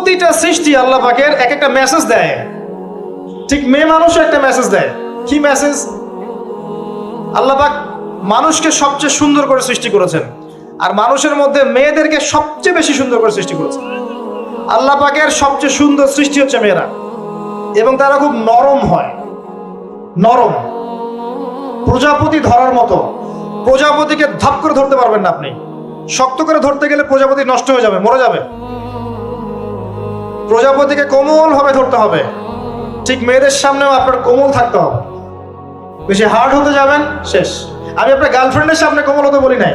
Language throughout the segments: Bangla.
প্রতিটা সৃষ্টি আল্লাহ পাকের এক একটা মেসেজ দেয়। ঠিক মেয়ে মানুষও একটা মেসেজ দেয়। কি মেসেজ? আল্লাহ পাক মানুষকে সবচেয়ে সুন্দর করে সৃষ্টি করেছেন, আর মানুষের মধ্যে মেয়েদেরকে সবচেয়ে বেশি সুন্দর করে সৃষ্টি করেছেন। আল্লাহ পাকের সবচেয়ে সুন্দর সৃষ্টি হচ্ছে মেয়েরা, এবং তারা খুব নরম হয়, নরম, প্রজাপতি ধরার মতো। প্রজাপতিকে ধাপ করে ধরতে পারবেন না আপনি। শক্ত করে ধরতে গেলে প্রজাপতি নষ্ট হয়ে যাবে, মরে যাবে। প্রজাপতিকে কোমল ভাবে ধরতে হবে। ঠিক মেয়েদের সামনেও আপনার কোমল থাকতে হবে। বেশি হার্ড হতে যাবেন, শেষ। আমি আপনার গার্লফ্রেন্ডের সামনে কোমল হতে বলি নাই,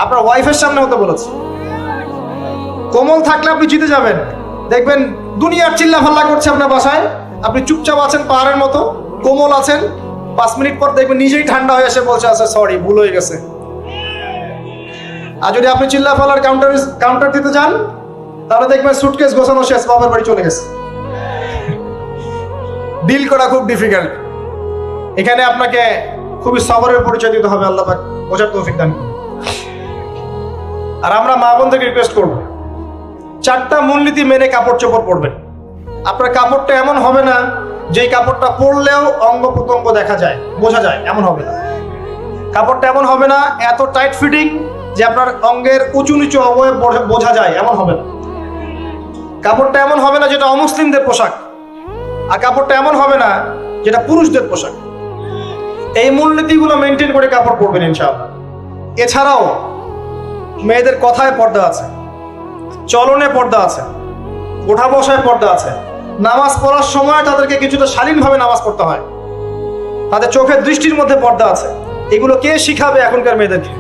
আপনার ওয়াইফের সামনে হতে বলেছি। কোমল থাকলে আপনি জিতে যাবেন। দেখবেন দুনিয়ার চিল্লা ফাল্লা করছে আপনার বাসায়, আপনি চুপচাপ আছেন পাহাড়ের মতো, কোমল আছেন। 5 মিনিট পর দেখবেন নিজেই ঠান্ডা হয়ে এসে বলছে, আচ্ছা সরি, ভুল হয়ে গেছে। আর যদি আপনি চিল্লা ফাল্লার কাউন্টার দিতে যান, তাহলে দেখবেন সুটকেস গোছানো শেষ, বাবার বাড়ি চলে গেছে। ডিল করা খুব ডিফিকাল্ট। এখানে আপনাকে খুবই সবরের পরিচয় দিতে হবে। আল্লাহ পাক বোঝার তৌফিক দান করুন। আর আমরা মা বোনদেরকে রিকোয়েস্ট করব, 4টা মূলনীতি মেনে কাপড় চোপড় পরবেন। আপনার কাপড়টা এমন হবে না যে কাপড়টা পরলেও অঙ্গ প্রত্যঙ্গ দেখা যায়, বোঝা যায়, এমন হবে না। কাপড়টা এমন হবে না এত টাইট ফিটিং যে আপনার অঙ্গের উঁচু নিচু অবয়ব বোঝা যায়, এমন হবে না। কাপড়টা এমন হবে না যেটা অমুসলিমদের পোশাক, আর কাপড়টা এমন হবে না যেটা পুরুষদের পোশাক। এই মূলনীতিগুলো মেনটেন করে কাপড় পরবেন ইনশাআল্লাহ। এছাড়াও মেয়েদের কথায় পর্দা আছে, চলনে পর্দা আছে, ওঠা বসায় পর্দা আছে। নামাজ পড়ার সময় তাদেরকে কিছুটা শালীনভাবে নামাজ পড়তে হয়। তাদের চোখের দৃষ্টির মধ্যে পর্দা আছে। এগুলো কে শিখাবে এখনকার মেয়েদেরকে?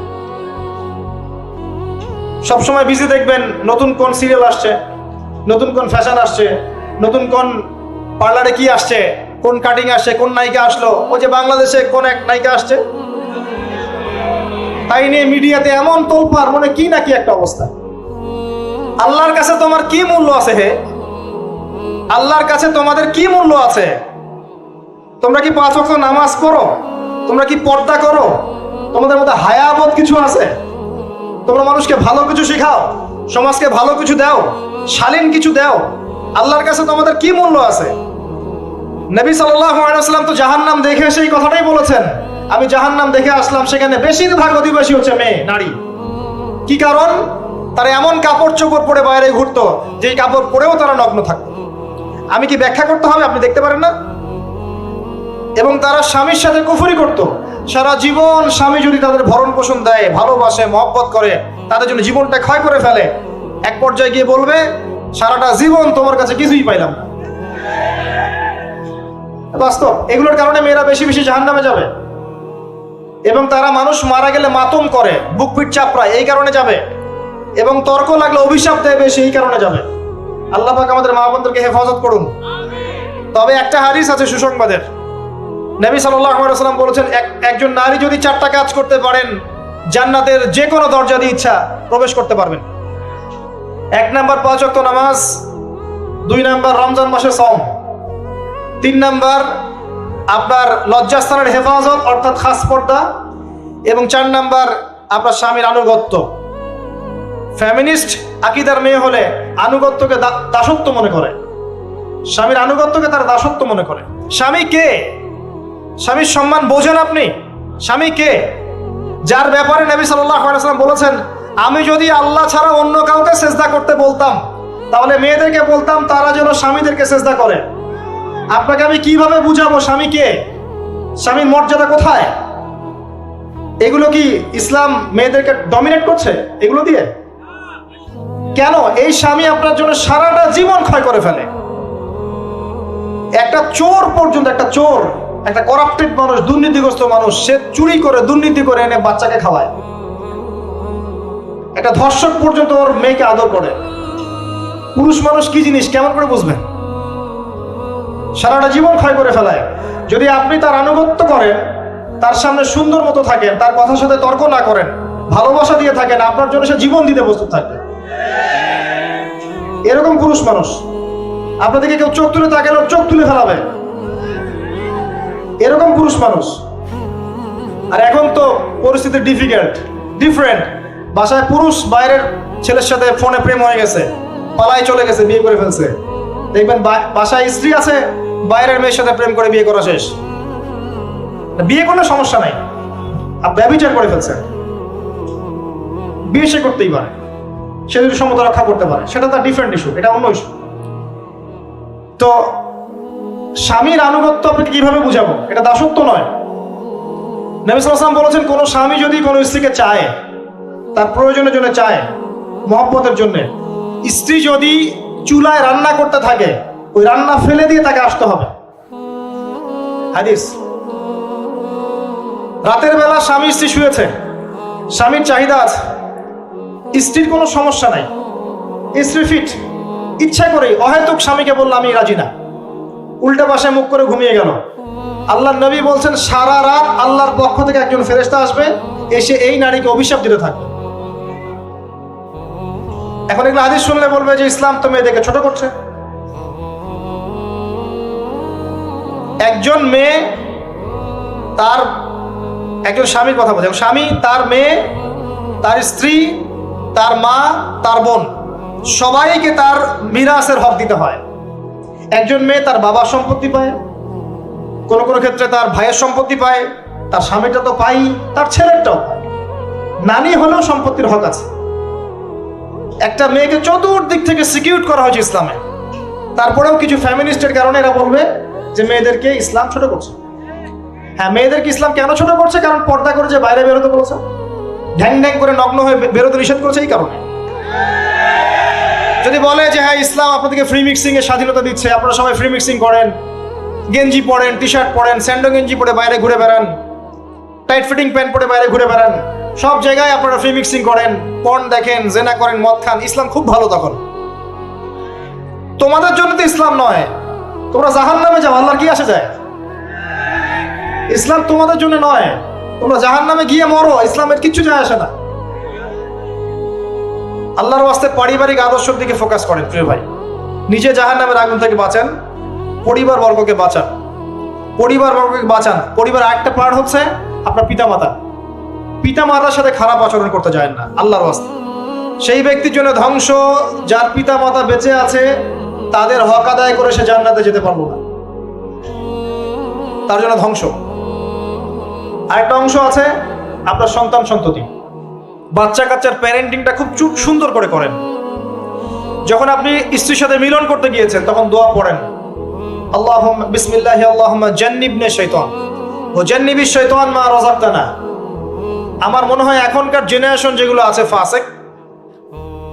সবসময় বিজি দেখবেন নতুন কোন সিরিয়াল আসছে, নতুন কোন ফ্যাশন আসছে, নতুন কোন পার্লারে কি আসছে, কোন কাটিং আসছে, কোন নায়িকা আসলো। ওই যে বাংলাদেশে কোন এক নায়িকা আসছে, তাই নিয়ে মিডিয়াতে এমন তোলপাড়, মনে কি নাকি একটা অবস্থা। আল্লাহর কাছে তোমার কি মূল্য আছে হে? আল্লাহর কাছে তোমাদের কি মূল্য আছে? তোমরা কি 5 ওয়াক্ত নামাজ পড়ো? তোমরা কি পর্দা করো? তোমাদের মধ্যে হায়াবোধ কিছু আছে? তোমরা মানুষকে ভালো কিছু শেখাও, সমাজকে ভালো কিছু দাও, শালীন কিছু দাও। আল্লাহর কাছে তোমাদের কি মূল্য আছে? নবী সাল্লাল্লাহু আলাইহি ওয়াসাল্লাম তো জাহান্নাম দেখে সেই কথাটাই বলেছেন, আমি জাহান্নাম দেখে আসলাম, সেখানে বেশিরভাগ অধিবাসী হচ্ছে মেয়ে, নারী। কি কারণ? তারা এমন কাপড় চোপড় পরে বাইরে ঘুরতো, যেই কাপড় পরেও তারা নগ্ন থাকতো। আমি কি ব্যাখ্যা করতে হবে? আপনি দেখতে পারেন না? এবং তারা স্বামীর সাথে কুফরি করত। সারা জীবন স্বামী যদি তাদের ভরণ পোষণ দেয়, ভালোবাসে, মহব্বত করে, তাদের জন্য জীবনটা ক্ষয় করে ফেলে, এক পর্যায়ে গিয়ে বলবে, সারাটা জীবন তোমার কাছে কিছুই পাইলাম না। বাস্তব। এগুলোর কারণে মেয়েরা বেশি বেশি জাহান্নামে যাবে। এবং তারা মানুষ মারা গেলে মাতম করে, বুক পিঠ চাপড়ায়, এই কারণে যাবে। এবং তর্ক লাগলে অভিশাপ দেয় বেশি, এই কারণে যাবে। আল্লাহ পাক আমাদের মা বোনদেরকে হেফাজত করুন। তবে একটা হাদিস আছে সুসংবাদের। নবী সাল্লাল্লাহু আলাইহি ওয়াসাল্লাম বলেছেন, একজন নারী যদি 4টা কাজ করতে পারেন, জান্নাতের যে কোনো দরজা দিয়ে ইচ্ছা প্রবেশ করতে পারবেন। 1 নাম্বার 5 ওয়াক্ত নামাজ, 2 নাম্বার রমজান মাসে সওম, 3 নাম্বার আপনার লজ্জাস্থানের হেফাজত অর্থাৎ খাস পর্দা, এবং 4 নাম্বার আপনার স্বামীর আনুগত্য। ফ্যামিনিস্ট আকীদার মেয়ে হলে আনুগত্যকে দাসত্ব মনে করে, স্বামীর আনুগত্যকে তার দাসত্ব মনে করে। স্বামী কে? স্বামীর সম্মান বোঝেন আপনি? স্বামী কে? যার ব্যাপারে নবী সাল্লাল্লাহু আলাইহি ওয়াসাল্লাম বলেছেন, আমি যদি আল্লাহ ছাড়া অন্য কাউকে সেজদা করতে বলতাম, তাহলে মেয়েদেরকে বলতাম তারা যেন স্বামীদেরকে সেজদা করে। আপনাকে আমি কিভাবে বুঝাবো স্বামী কে, স্বামীর মর্যাদা কোথায়? এগুলো কি ইসলাম মেয়েদেরকে ডমিনেট করছে এগুলো দিয়ে? কেন? এই স্বামী আপনার জন্য সারাটা জীবন ক্ষয় করে ফেলে। একটা চোর পর্যন্ত, একটা চোর, একটা করাপ্টেড মানুষ, দুর্নীতিগ্রস্ত মানুষ, সে চুরি করে, দুর্নীতি করে এনে বাচ্চাকে খাওয়ায়। একটা ধর্ষক পর্যন্ত ওর মেয়েকে আদর করে। পুরুষ মানুষ কি জিনিস কেমন করে বুঝবেন? সারাটা জীবন ক্ষয় করে ফেলায়। যদি আপনি তার আনুগত্য করেন, তার সামনে সুন্দর মতো থাকেন, তার কথার সাথে তর্ক না করেন, ভালোবাসা দিয়ে থাকেন, আপনার জন্য সে জীবন দিতে প্রস্তুত থাকবে। এরকম পুরুষ মানুষ। আপনাদেরকে কেউ চোখ তুলে তাকালে চোখ তুলে ফেলাবে, এরকম পুরুষ মানুষ। আর এখন তো পরিস্থিতি ডিফারেন্ট। বাসায় পুরুষ বাইরের ছেলের সাথে ফোনে প্রেম হয়ে গেছে, পালায় চলে গেছে, বিয়ে করে ফেলছে। দেখবেন বাসায় স্ত্রী আছে, বাইরের মেয়ের সাথে প্রেম করে বিয়ে করা শেষ। বিয়ে করলে সমস্যা নাই, আর ব্যভিচার করে ফেলছে, বিয়ে সে করতেই পারে, সে যদি সমতা রক্ষা করতে পারে, সেটা তার ডিফারেন্ট ইস্যু, এটা অন্য ইস্যু। তো স্বামীর আনুগত্য আপনাকে কিভাবে বুঝাবো? এটা দাসত্ব নয়। নবী সাল্লাল্লাহু আলাইহি ওয়াসাল্লাম বলেছেন, কোন স্বামী যদি কোনো স্ত্রীকে চায়, তার প্রয়োজনের জন্য চায়, মহব্বতের জন্য, স্ত্রী যদি চুলায় রান্না করতে থাকে, ওই রান্না ফেলে দিয়ে তাকে আসতে হবে। হাদিস। রাতের বেলা স্বামী স্ত্রী শুয়েছে, স্বামীর চাহিদা আছে, স্ত্রীর কোনো সমস্যা নাই, স্ত্রী ফিট, ইচ্ছা করেই অহেতুক স্বামীকে বলল আমি রাজি না, উল্টা পাশে মুখ করে ঘুমিয়ে গেল। আল্লাহর নবী বলছেন, সারা রাত আল্লাহর পক্ষ থেকে একজন ফেরেশতা আসবে, এসে এই নারীকে অভিশাপ দিতে থাকবে। এখন এগুলো হাদিস শুনলে বলবে যে ইসলাম তো মেয়েদেরকে ছোট করছে। একজন মেয়ে তার, একজন স্বামীর কথা বলছে, স্বামী তার মেয়ে, তার স্ত্রী, তার মা, তার বোন, সবাইকে তার মিরাসের হক দিতে হয়। একজন মেয়ে তার বাবার সম্পত্তি পায়, কোনো কোনো ক্ষেত্রে তার ভাইয়ের সম্পত্তি পায়, তার স্বামীটা তো পাই, তার ছেলেরটাও পায়, নানি হলেও সম্পত্তির হক আছে। একটা মেয়েকে চতুর্দিক থেকে সিকিউর করা হয়েছে ইসলামে। তারপরেও কিছু ফ্যামিনিস্টের কারণে এরা বলবে যে মেয়েদেরকে ইসলাম ছোট করছে। হ্যাঁ, মেয়েদেরকে ইসলাম কেন ছোট করছে? কারণ পর্দা করে যে বাইরে বেরোতে বলেছে, ঢ্যাং ঢ্যাং করে নগ্ন হয়ে বেরোতে নিষেধ করেছে, এই কারণে। যদি বলে যে হ্যাঁ ইসলাম আপনাদেরকে ফ্রি মিক্সিং এর স্বাধীনতা দিচ্ছে, আপনারা সবাই ফ্রি মিক্সিং করেন, গেঞ্জি পরেন, টি শার্ট পরেন, স্যান্ডো গেঞ্জি পরে বাইরে ঘুরে বেড়ান, টাইট ফিটিং প্যান্ট পরে বাইরে ঘুরে বেড়ান, সব জায়গায় আপনারা ফ্রি মিক্সিং করেন, পর্ন দেখেন, জেনা করেন, মদ খান, ইসলাম খুব ভালো। তখন তোমাদের জন্য তো ইসলাম নয়, তোমরা জাহান্নামে যাও, আল্লাহর কি আসে যায়? ইসলাম তোমাদের জন্য নয়, তোমরা জাহান্নামে গিয়ে মরো, ইসলামের কিচ্ছু যায় আসে না। আল্লাহর ওয়াস্তে পারিবারিক আদর্শের দিকে ফোকাস করেন প্রিয় ভাই। নিজে জাহান্নামের আগুন থেকে বাঁচান, পরিবার বর্গকে বাঁচান, পরিবার বর্গকে বাঁচান। পরিবার একটা পার্ট হচ্ছে আপনার পিতামাতা। পিতামাতার সাথে খারাপ আচরণ করতে যায় না আল্লাহর ওয়াস্তে। সেই ব্যক্তির জন্য ধ্বংস যার পিতামাতা বেঁচে আছে, তাদের হক আদায় করে সে জান্নাতে যেতে পারলো না, তার জন্য ধ্বংস। আরেকটা অংশ আছে আপনার সন্তান সন্ততি। বাচ্চা কাচ্চার প্যারেন্টিংটা খুব সুন্দর করে করেন। যখন আপনি স্ত্রীর সাথে মিলন করতে গিয়েছেন, তখন দোয়া পড়েন, আল্লাহুম্মা বিসমিল্লাহি আল্লাহুম্মা জান্নিবনা শাইতান ওয়া জান্নিবিশ শাইতান মা রাযাকতানা। আমার মনে হয় এখনকার জেনারেশন যেগুলো আছে ফাসেক,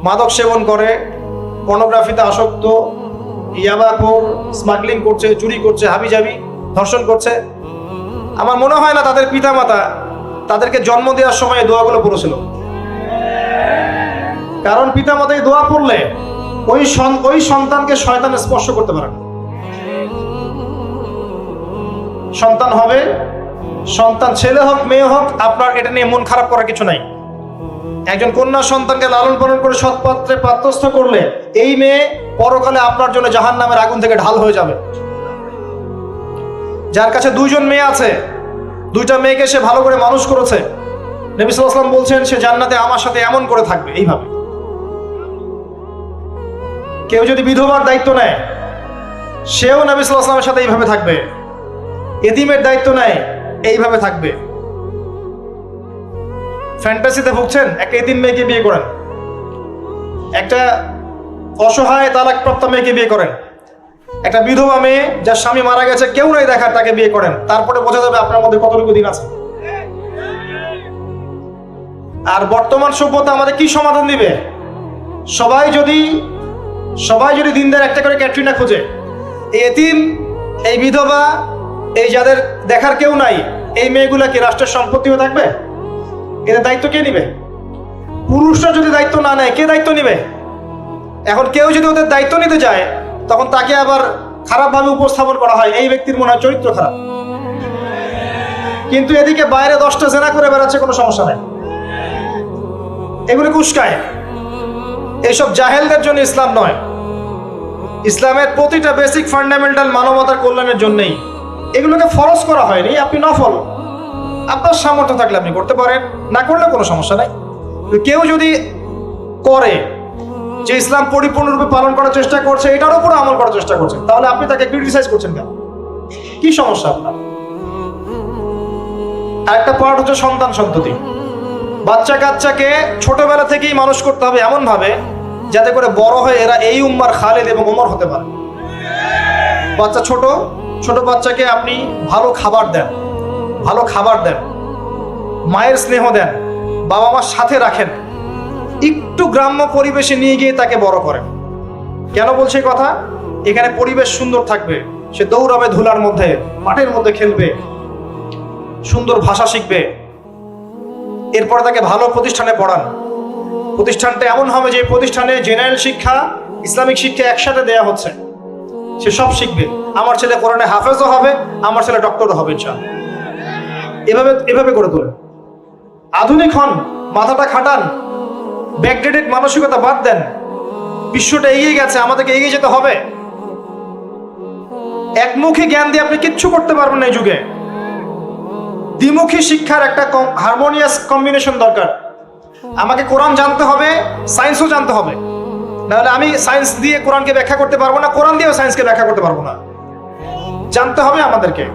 মাদক সেবন করে, পর্নোগ্রাফিতে আসক্ত, ইয়াবাখোর, স্মাগলিং করছে, চুরি করছে, হাবিজাবি, ধর্ষণ করছে, আমার মনে হয় না তাদের পিতামাতা তাদেরকে জন্ম দেওয়ার সময় এই দোয়াগুলো পড়েছিল। কারণ পিতামাতা এই দোয়া পড়লে ওই সন্তানকে শয়তান স্পর্শ করতে পারে না। সন্তান হবে, সন্তান ছেলে হোক মেয়ে হোক, আপনার এটা নিয়ে মন খারাপ করার কিছু নাই। একজন কন্যা সন্তানকে লালন পালন করে সৎপাত্রে পাত্রস্থ করলে এই মেয়ে পরকালে আপনার জন্য জাহান্নামের আগুন থেকে ঢাল হয়ে যাবে। যার কাছে দুইজন মেয়ে আছে, দুইটা মেয়েকে সে ভালো করে মানুষ করেছে, নবী সাল্লাল্লাহু আলাইহি ওয়াসাল্লাম বলছেন সে জান্নাতে আমার সাথে এমন করে থাকবে, এইভাবে। কেউ যদি বিধবার দায়িত্ব নেয়, সেও নবী সাল্লাল্লাহু আলাইহি ওয়াসাল্লামের সাথে এইভাবে থাকবে। এতিমের দায়িত্ব নেয়, এইভাবে থাকবে। ফ্যান্টাসিতে ভুগছেন, একটা এতিম মেয়েকে বিয়ে করেন, একটা অসহায় তালাকপ্রাপ্ত মেয়েকে বিয়ে করেন, একটা বিধবা মেয়ে যার স্বামী মারা গেছে, কেউ নাই দেখার, তাকে বিয়ে করেন, তারপরে বোঝা যাবে আপনার মধ্যে কতটুকু দিন আছে। আর বর্তমান সভ্যতা আমাদের কি সমাধান দিবে? সবাই যদি দিনদার একটা করে ক্যাটরিনা খোঁজে, এই এতিম, এই বিধবা, এই যাদের দেখার কেউ নাই, এই মেয়েগুলা কি রাষ্ট্রের সম্পত্তি হয়ে থাকবে? এদের দায়িত্ব কে নিবে? পুরুষরা যদি দায়িত্ব না নেয়, কে দায়িত্ব নিবে? এখন কেউ যদি ওদের দায়িত্ব নিতে যায়, তখন তাকে আবার খারাপভাবে উপস্থাপন করা হয়, এই ব্যক্তির মনে হয় চরিত্র খারাপ। কিন্তু এদিকে বাইরে 10টা জেনা করে বেড়াচ্ছে, কোনো সমস্যা নাই, এগুলো উস্কায়। এইসব জাহেলদের জন্য ইসলাম নয়। ইসলামের প্রতিটা বেসিক ফান্ডামেন্টাল মানবতার কল্যাণের জন্যই। এগুলোকে ফরজ করা হয়নি, আপনি নফল, আপনার সামর্থ্য থাকলে আপনি করতে পারেন, না করলে কোনো সমস্যা নাই। কেউ যদি করে, যে ইসলাম পরিপূর্ণরূপে পালন করার চেষ্টা করছে, এটার উপর আমল করার চেষ্টা করছেন, তাহলে আপনি তাকে ক্রিটিসাইজ করছেন কেন? কি সমস্যা আপনার? আরেকটা পার্ট হচ্ছে সন্তান সন্ততি। বাচ্চা কাচ্চাকে ছোটবেলা থেকেই মানুষ করতে হবে এমন ভাবে যাতে করে বড় হয়ে এরা এই উম্মার খালিদ এবং ওমর হতে পারে। বাচ্চা ছোট ছোট বাচ্চাকে আপনি ভালো খাবার দেন, ভালো খাবার দেন, মায়ের স্নেহ দেন, বাবা মার সাথে রাখেন, একটু গ্রাম্য পরিবেশে নিয়ে গিয়ে তাকে বড় করেন। কেন বলছে এই কথা? এখানে পরিবেশ সুন্দর থাকবে, সে দৌড়াবে ধুলার মধ্যে, মাঠের মধ্যে খেলবে, সুন্দর ভাষা শিখবে। এরপরে তাকে ভালো প্রতিষ্ঠানে পড়ান। প্রতিষ্ঠানটা এমন হবে যে প্রতিষ্ঠানে জেনারেল শিক্ষা, ইসলামিক শিক্ষা একসাথে দেয়া হচ্ছে, সে সব শিখবে। আমার ছেলে কোরআনে হাফেজও হবে, আমার ছেলে ডক্টরও হবে ইনশাআল্লাহ। এভাবে এভাবে করে তোলেন। আধুনিক হন, মাথাটা খাটান, ব্যাকডেটেড মানসিকতা বাদ দেন। বিশ্বটা এগিয়ে গেছে, আমাদেরকে এগিয়ে যেতে হবে। একমুখী জ্ঞান দিয়ে আপনি কিচ্ছু করতে পারবেন না এই যুগে। দ্বিমুখী শিক্ষার একটা হারমোনিয়াস কম্বিনেশন দরকার। আমাকে কোরআন জানতে হবে, সায়েন্সও জানতে হবে, নাহলে আমি সায়েন্স দিয়ে কোরআনকে ব্যাখ্যা করতে পারবো না, কোরআন দিয়েও সায়েন্সকে ব্যাখ্যা করতে পারবো না। জানতে হবে আমাদেরকে।